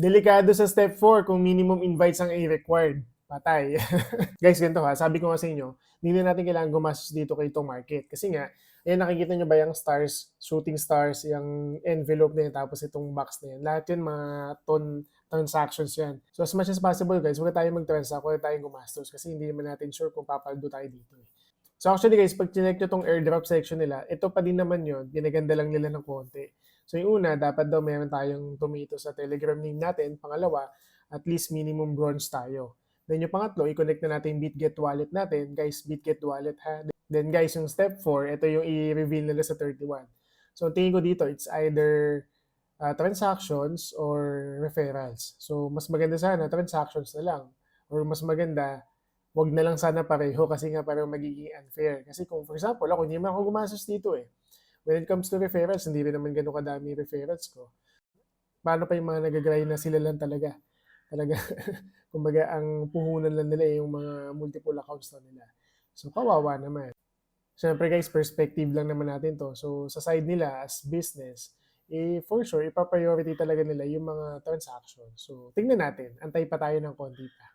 Delikado sa step 4 kung minimum invites ang i-required. Patay. Guys, ganito ha. Sabi ko nga sa inyo, hindi na natin kailangan gumastos dito kay itong market. Kasi nga, ayan, nakikita nyo ba yung stars, shooting stars, yung envelope na yan, tapos itong box na yan. Lahat yun, mga transactions yan. So as much as possible guys, huwag tayong mag-transact, huwag tayong gumastos kasi hindi naman natin sure kung papaldo tayo dito. So actually guys, pag chinek nyo tong airdrop section nila, ito pa din naman yun, ginaganda lang nila ng konti. So yung una, dapat daw meron tayong tomato sa Telegram name natin. Pangalawa, at least minimum bronze tayo. Then yung pangatlo, i-connect na natin yung BitGet wallet natin. Guys, BitGet wallet ha. Then guys, yung step 4, ito yung i-reveal nila sa 31. So tingin ko dito, it's either transactions or referrals. So mas maganda sana transactions na lang. Or mas maganda, wag na lang sana pareho kasi nga parang magiging unfair. Kasi kung for example, ako hindi naman ako gumastos dito eh. When it comes to referrals, hindi rin naman ganun kadami referrals ko. Paano pa yung mga nagagray na sila lang talaga? Talaga, kumbaga, ang puhunan lang nila yung mga multiple accounts na nila. So, kawawa naman. Siyempre guys, perspective lang naman natin to. So, sa side nila as business, for sure, ipa-priority talaga nila yung mga transactions. So, tingnan natin. Antay pa tayo ng konti pa.